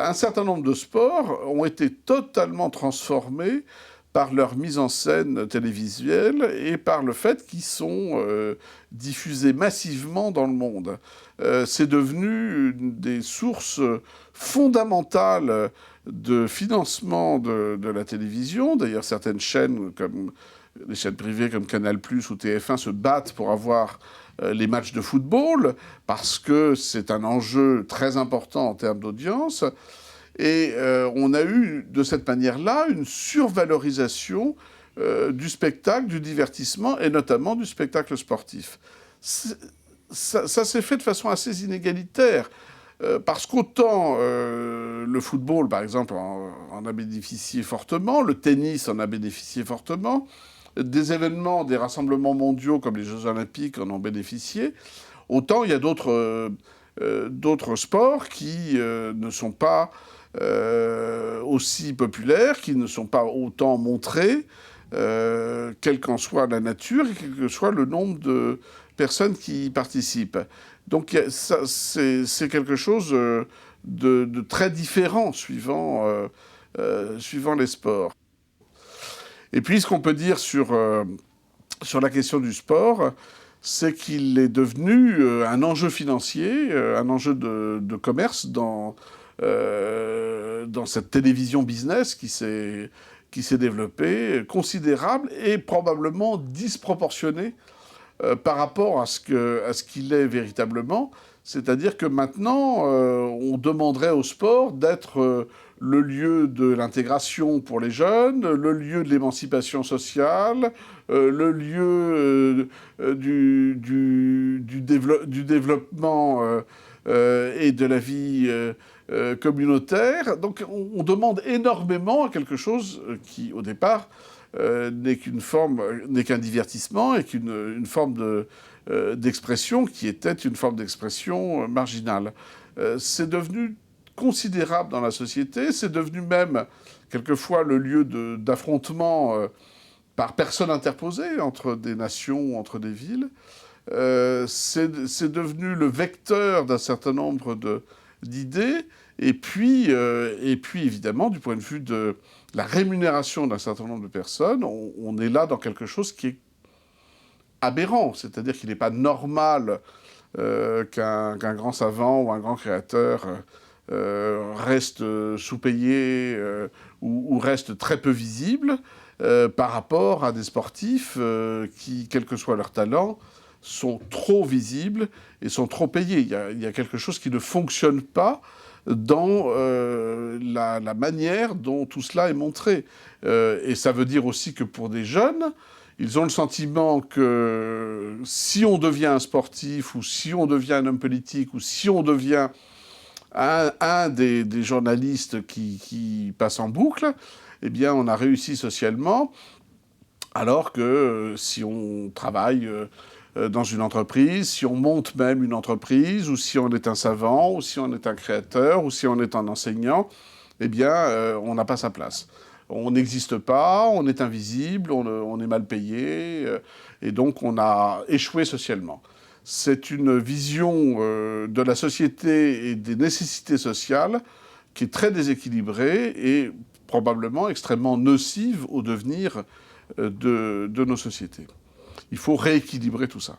un certain nombre de sports ont été totalement transformés par leur mise en scène télévisuelle et par le fait qu'ils sont diffusés massivement dans le monde. C'est devenu une des sources fondamentales de financement de la télévision. D'ailleurs, certaines chaînes, comme les chaînes privées comme Canal+ ou TF1, se battent pour avoir les matchs de football, parce que c'est un enjeu très important en termes d'audience. Et on a eu, de cette manière-là, une survalorisation du spectacle, du divertissement, et notamment du spectacle sportif. Ça s'est fait de façon assez inégalitaire, parce qu'autant le football, par exemple, en a bénéficié fortement, le tennis en a bénéficié fortement, des événements, des rassemblements mondiaux comme les Jeux Olympiques en ont bénéficié, autant il y a d'autres sports qui ne sont pas aussi populaires, qui ne sont pas autant montrés, quelle qu'en soit la nature et quel que soit le nombre de personnes qui y participent. Donc c'est quelque chose de très différent suivant les sports. Et puis ce qu'on peut dire sur la question du sport, c'est qu'il est devenu un enjeu financier, un enjeu de commerce dans cette télévision business qui s'est développée, considérable et probablement disproportionnée par rapport à ce qu'il est véritablement. C'est-à-dire que maintenant, on demanderait au sport d'être le lieu de l'intégration pour les jeunes, le lieu de l'émancipation sociale, le lieu du développement et de la vie communautaire. Donc on demande énormément à quelque chose qui, au départ, n'est qu'un divertissement et une forme d'expression qui était une forme d'expression marginale. C'est devenu considérable dans la société, c'est devenu même quelquefois le lieu d'affrontement par personne interposée entre des nations ou entre des villes. C'est devenu le vecteur d'un certain nombre d'idées, et puis évidemment, du point de vue de la rémunération d'un certain nombre de personnes, on est là dans quelque chose qui est aberrant, c'est-à-dire qu'il n'est pas normal qu'un grand savant ou un grand créateur reste sous-payé ou reste très peu visible par rapport à des sportifs qui, quel que soit leur talent, sont trop visibles et sont trop payés. Il y a quelque chose qui ne fonctionne pas dans la manière dont tout cela est montré. Et ça veut dire aussi que pour des jeunes, ils ont le sentiment que si on devient un sportif, ou si on devient un homme politique, ou si on devient un des journalistes qui passe en boucle, eh bien on a réussi socialement, alors que si on travaille dans une entreprise, si on monte même une entreprise, ou si on est un savant, ou si on est un créateur, ou si on est un enseignant, eh bien, on n'a pas sa place. On n'existe pas, on est invisible, on est mal payé, et donc on a échoué socialement. C'est une vision de la société et des nécessités sociales qui est très déséquilibrée et probablement extrêmement nocive au devenir de nos sociétés. Il faut rééquilibrer tout ça.